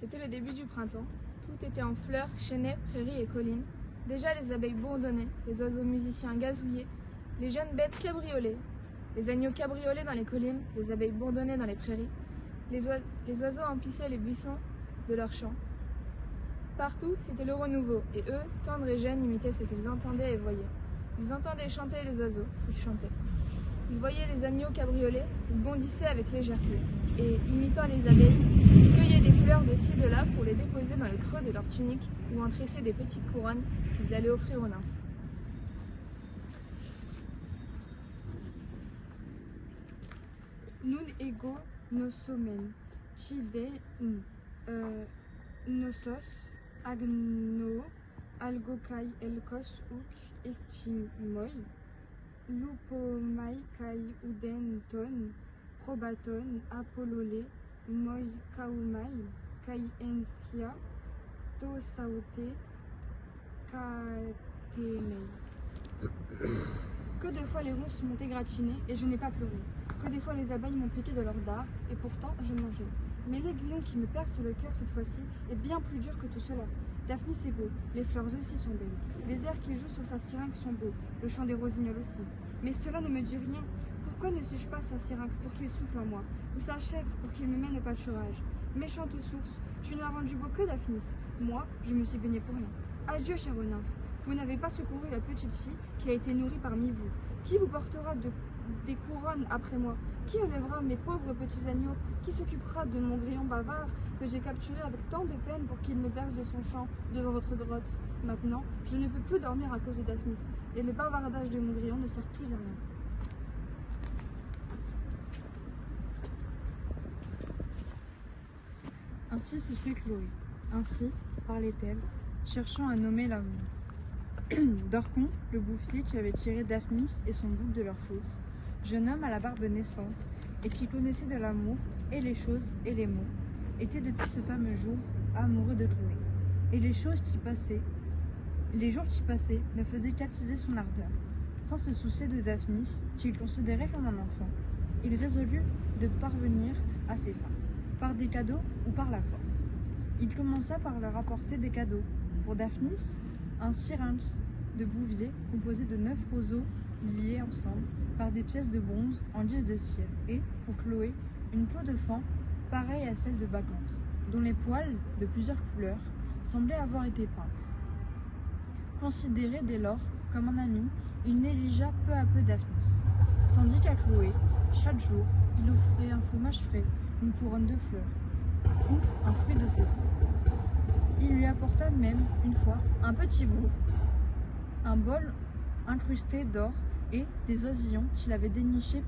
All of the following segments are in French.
C'était le début du printemps. Tout était en fleurs, chênaies, prairies et collines. Déjà les abeilles bourdonnaient, les oiseaux musiciens gazouillaient, les jeunes bêtes cabriolaient, les agneaux cabriolaient dans les collines, les abeilles bourdonnaient dans les prairies. Les oiseaux emplissaient les buissons de leurs chants. Partout, c'était le renouveau, et eux, tendres et jeunes, imitaient ce qu'ils entendaient et voyaient. Ils entendaient chanter les oiseaux, ils chantaient. Ils voyaient les agneaux cabrioler, ils bondissaient avec légèreté, et, imitant les abeilles, ils cueillaient des fleurs de ci de là pour les déposer dans le creux de leur tunique ou en tresser des petites couronnes qu'ils allaient offrir aux nymphes. Nun ego nosomen, chide nosos, agno, algokai elkos uk estimoi, lupomai kai udenton, probaton, apolole, moi kaumai, kai enstia, to saute, katemei. Que de fois les ronces m'ont égratigné et je n'ai pas pleuré. Que des fois les abeilles m'ont piqué de leur dard et pourtant je mangeais. Mais l'aiguillon qui me perce le cœur cette fois-ci est bien plus dur que tout cela. Daphnis est beau, les fleurs aussi sont belles. Les airs qui jouent sur sa syrinx sont beaux, le chant des rossignols aussi. Mais cela ne me dit rien. Pourquoi ne suis-je pas sa syrinx pour qu'il souffle en moi, ou sa chèvre pour qu'il me mène au pâturage? Méchante source, tu n'as rendu beau que Daphnis. Moi, je me suis baignée pour rien. Adieu, chère nymphe. Vous n'avez pas secouru la petite fille qui a été nourrie parmi vous. Qui vous portera des couronnes après moi? Qui élèvera mes pauvres petits agneaux? Qui s'occupera de mon grillon bavard que j'ai capturé avec tant de peine pour qu'il me berce de son chant devant votre grotte? Maintenant, je ne peux plus dormir à cause de Daphnis, et le bavardage de mon grillon ne sert plus à rien. Ainsi se fait Chloé. Ainsi parlait-elle, cherchant à nommer l'amour. Dorcon, le boufflier qui avait tiré Daphnis et son bouc de leur fosse, jeune homme à la barbe naissante et qui connaissait de l'amour et les choses et les mots, était depuis ce fameux jour amoureux de Chloé. Et les jours qui passaient ne faisaient qu'attiser son ardeur. Sans se soucier de Daphnis, qu'il considérait comme un enfant, il résolut de parvenir à ses fins, par des cadeaux ou par la force. Il commença par leur apporter des cadeaux. Pour Daphnis, un syrinx de bouvier composé de 9 roseaux liés ensemble par des pièces de bronze en guise de cire, et, pour Chloé, une peau de faon pareille à celle de Bacchante, dont les poils, de plusieurs couleurs, semblaient avoir été peintes. Considéré dès lors comme un ami, il négligea peu à peu Daphnis, tandis qu'à Chloé, chaque jour, il offrait un fromage frais, une couronne de fleurs, ou un fruit de saison. Il lui apporta même, une fois, un petit veau, un bol incrusté d'or et des oisillons qu'il avait dénichés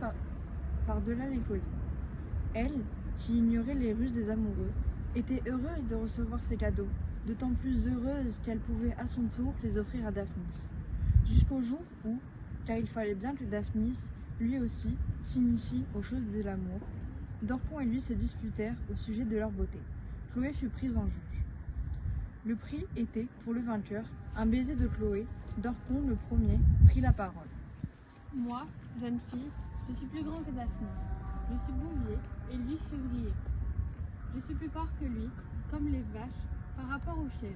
par-delà les collines. Elle, qui ignorait les ruses des amoureux, était heureuse de recevoir ces cadeaux, d'autant plus heureuse qu'elle pouvait à son tour les offrir à Daphnis. Jusqu'au jour où, car il fallait bien que Daphnis, lui aussi, s'initie aux choses de l'amour, Dorcon et lui se disputèrent au sujet de leur beauté. Chloé fut prise en juge. Le prix était, pour le vainqueur, un baiser de Chloé. Dorcon, le premier, prit la parole. Moi, jeune fille, je suis plus grand que Daphnis. Je suis bouvier et lui chevrier. Je suis plus fort que lui, comme les vaches, par rapport aux chèvres.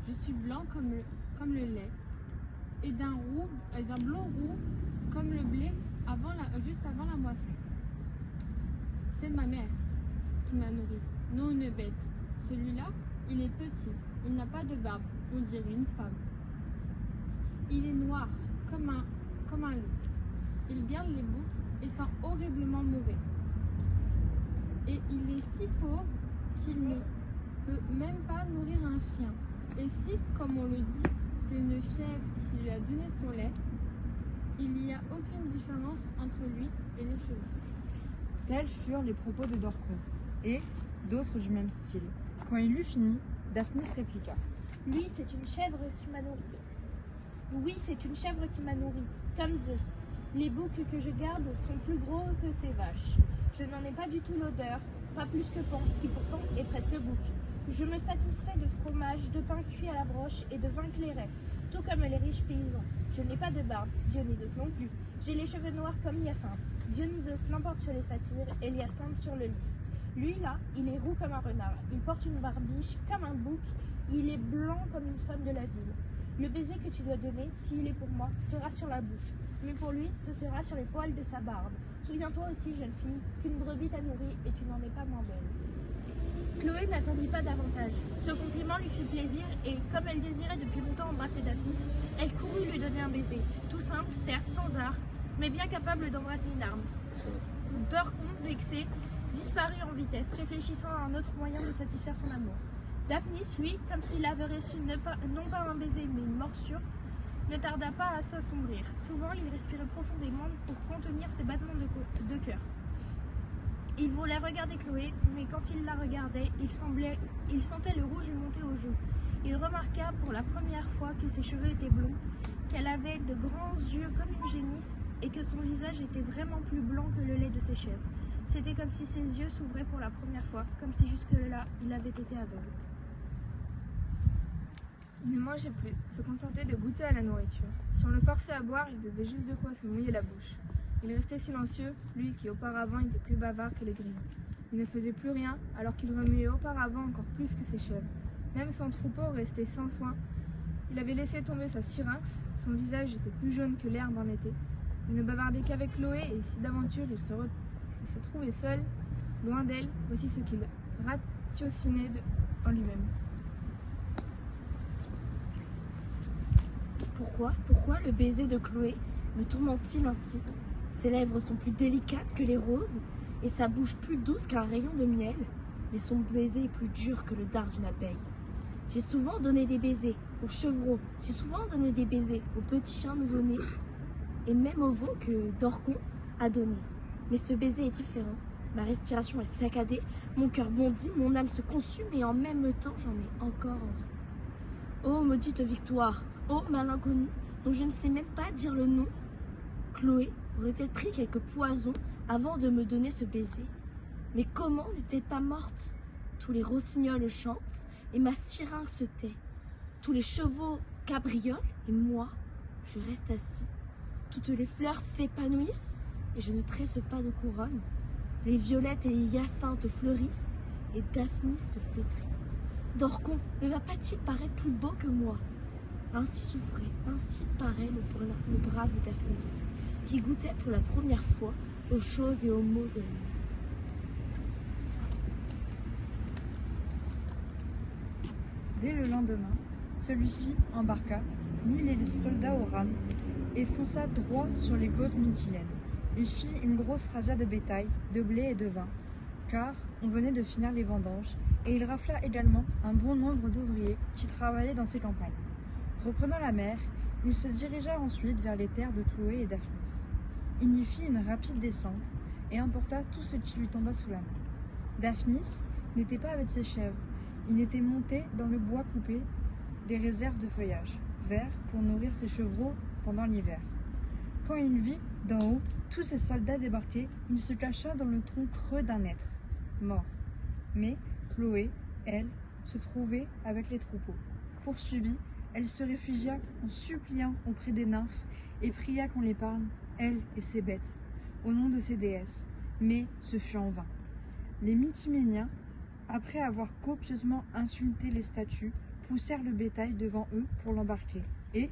Je suis blanc comme le lait, et d'un blond roux comme le blé juste avant la moisson. C'est ma mère qui m'a nourri, non une bête. Celui-là, il est petit, il n'a pas de barbe, on dirait une femme. Il est noir, comme un loup. Il garde les boucs et sent horriblement mauvais. Et il est si pauvre qu'il ne peut même pas nourrir un chien. Et si, comme on le dit, c'est une chèvre qui lui a donné son lait, il n'y a aucune différence entre lui et les chevaux. Tels furent les propos de Dorcon, et d'autres du même style. Quand il eut fini, Daphnis répliqua. Lui, c'est une chèvre qui m'a nourri. Oui, c'est une chèvre qui m'a nourri, comme Zeus. Les boucs que je garde sont plus gros que ces vaches. Je n'en ai pas du tout l'odeur, pas plus que Pan, qui pourtant est presque bouc. Je me satisfais de fromage, de pain cuit à la broche et de vin clairet, tout comme les riches paysans. Je n'ai pas de barbe, Dionysos non plus. J'ai les cheveux noirs comme Hyacinthe. Dionysos l'emporte sur les satyres et l'Hyacinthe sur le lys. Lui, là, il est roux comme un renard. Il porte une barbiche comme un bouc. Il est blanc comme une femme de la ville. Le baiser que tu dois donner, s'il est pour moi, sera sur la bouche. Mais pour lui, ce sera sur les poils de sa barbe. Souviens-toi aussi, jeune fille, qu'une brebis t'a nourrie et tu n'en es pas moins belle. Chloé n'attendit pas davantage. Ce compliment lui fit plaisir et, comme elle désirait depuis longtemps embrasser Daphnis, elle courut lui donner un baiser. Tout simple, certes, sans art, mais bien capable d'embrasser une arme. Dorcon, vexé, disparut en vitesse, réfléchissant à un autre moyen de satisfaire son amour. Daphnis, lui, comme s'il avait reçu non pas un baiser mais une morsure, ne tarda pas à s'assombrir. Souvent, il respirait profondément pour contenir ses battements de cœur. Il voulait regarder Chloé, mais quand il la regardait, il sentait le rouge lui monter aux joues. Il remarqua pour la première fois que ses cheveux étaient blonds, qu'elle avait de grands yeux comme une génisse et que son visage était vraiment plus blanc que le lait de ses chèvres. C'était comme si ses yeux s'ouvraient pour la première fois, comme si jusque-là, il avait été aveugle. Il ne mangeait plus, se contentait de goûter à la nourriture. Si on le forçait à boire, il devait juste de quoi se mouiller la bouche. Il restait silencieux, lui qui auparavant était plus bavard que les grillons. Il ne faisait plus rien, alors qu'il remuait auparavant encore plus que ses chèvres. Même son troupeau restait sans soin. Il avait laissé tomber sa syrinx, son visage était plus jaune que l'herbe en été. Il ne bavardait qu'avec Chloé, et si d'aventure il se trouvait seul, loin d'elle, voici ce qu'il ratiocinait en lui-même. Pourquoi le baiser de Chloé me tourmente-t-il ainsi? Ses lèvres sont plus délicates que les roses, et sa bouche plus douce qu'un rayon de miel, mais son baiser est plus dur que le dard d'une abeille. J'ai souvent donné des baisers aux chevreaux, j'ai souvent donné des baisers aux petits chiens nouveau-nés, et même aux veaux que Dorcon a donné. Mais ce baiser est différent. Ma respiration est saccadée, mon cœur bondit, mon âme se consume, et en même temps j'en ai encore envie. Oh maudite victoire, oh mal inconnu, dont je ne sais même pas dire le nom. Chloé aurait-elle pris quelques poisons avant de me donner ce baiser? Mais comment n'est-elle pas morte? Tous les rossignols chantent et ma syrinx se tait. Tous les chevaux cabriolent et moi, je reste assis. Toutes les fleurs s'épanouissent et je ne tresse pas de couronne. Les violettes et les hyacinthes fleurissent et Daphnis se flétrit. Dorcon ne va-t-il paraître plus beau que moi? Ainsi souffrait, ainsi paraît le brave Daphnis, qui goûtait pour la première fois aux choses et aux mots de l'amour. Dès le lendemain, celui-ci embarqua, mit les soldats aux rames et fonça droit sur les côtes mytilènes. Il fit une grosse razzia de bétail, de blé et de vin, car on venait de finir les vendanges, et il rafla également un bon nombre d'ouvriers qui travaillaient dans ces campagnes. Reprenant la mer, il se dirigea ensuite vers les terres de Chloé et Daphnis. Il y fit une rapide descente et emporta tout ce qui lui tomba sous la main. Daphnis n'était pas avec ses chèvres, il était monté dans le bois coupé des réserves de feuillage vert pour nourrir ses chevreaux pendant l'hiver. Quand il vit d'en haut tous ces soldats débarquer, il se cacha dans le tronc creux d'un être, mort. Mais Chloé, elle, se trouvait avec les troupeaux. Poursuivie, elle se réfugia en suppliant auprès des nymphes et pria qu'on l'épargne, elle et ses bêtes, au nom de ses déesses. Mais ce fut en vain. Les Mytiméniens, après avoir copieusement insulté les statues, poussèrent le bétail devant eux pour l'embarquer. Et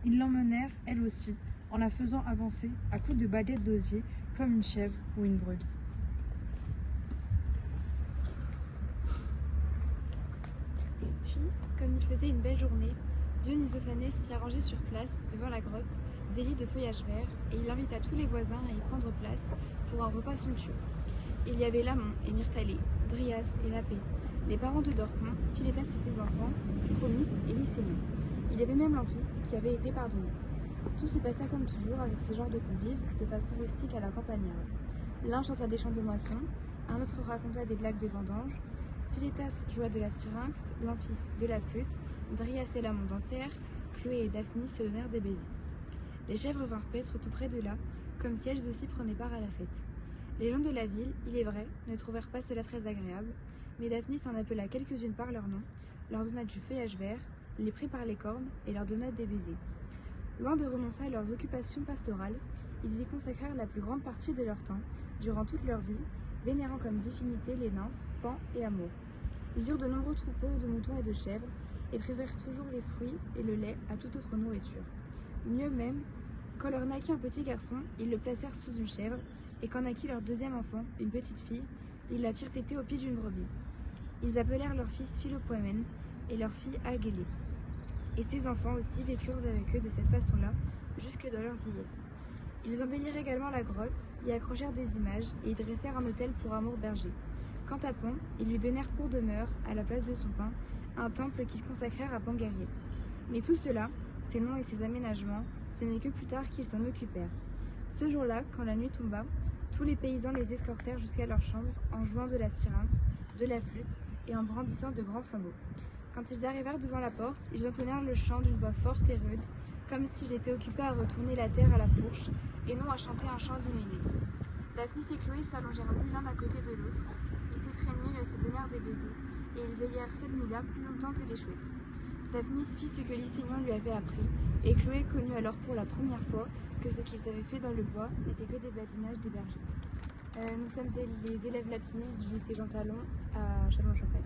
ils l'emmenèrent, elle aussi, en la faisant avancer à coups de baguettes d'osier comme une chèvre ou une brebis. Puis, comme il faisait une belle journée, Dionysophanès s'y arrangeait sur place, devant la grotte, des lits de feuillage vert, et il invita tous les voisins à y prendre place pour un repas somptueux. Il y avait Lamon et Myrtalée, Dryas et Napé, les parents de Dorcon, Philétas et ses enfants, Chromis et Lycénon. Il y avait même l'Amphis qui avait été pardonné. Tout se passa comme toujours avec ce genre de convives, de façon rustique à la campagnarde. L'un chanta des chants de moisson, un autre raconta des blagues de vendange, Philétas joua de la syrinx, l'Amphis de la flûte, Dryas et Lamon dansèrent, Chloé et Daphnis se donnèrent des baisers. Les chèvres vinrent paître tout près de là, comme si elles aussi prenaient part à la fête. Les gens de la ville, il est vrai, ne trouvèrent pas cela très agréable, mais Daphnis en appela quelques-unes par leur nom, leur donna du feuillage vert, les prit par les cornes et leur donna des baisers. Loin de renoncer à leurs occupations pastorales, ils y consacrèrent la plus grande partie de leur temps, durant toute leur vie, vénérant comme divinité les nymphes, Pan et Amour. Ils eurent de nombreux troupeaux de moutons et de chèvres, et préférèrent toujours les fruits et le lait à toute autre nourriture. Mieux même, quand leur naquit un petit garçon, ils le placèrent sous une chèvre, et quand naquit leur deuxième enfant, une petite fille, ils la firent téter au pied d'une brebis. Ils appelèrent leur fils Philopoemen et leur fille Agélée. Et ces enfants aussi vécurent avec eux de cette façon-là, jusque dans leur vieillesse. Ils embellirent également la grotte, y accrochèrent des images et y dressèrent un autel pour Amour berger. Quant à Pan, ils lui donnèrent pour demeure, à la place de son pain, un temple qu'ils consacrèrent à Pan guerrier. Mais tout cela, ces noms et ces aménagements, ce n'est que plus tard qu'ils s'en occupèrent. Ce jour-là, quand la nuit tomba, tous les paysans les escortèrent jusqu'à leur chambre en jouant de la syrinx, de la flûte et en brandissant de grands flambeaux. Quand ils arrivèrent devant la porte, ils entonnèrent le chant d'une voix forte et rude, comme s'ils étaient occupés à retourner la terre à la fourche et non à chanter un chant d'hyménée. Daphnis et Chloé s'allongèrent l'un à côté de l'autre, ils s'étreignirent et se donnèrent des baisers, et ils veillèrent cette nuit-là plus longtemps que les chouettes. Daphnis fit ce que Lycénion lui avait appris, et Chloé connut alors pour la première fois que ce qu'ils avaient fait dans le bois n'était que des badinages des bergers. Nous sommes les élèves latinistes du lycée Jean Talon à Châlons-en-Champagne.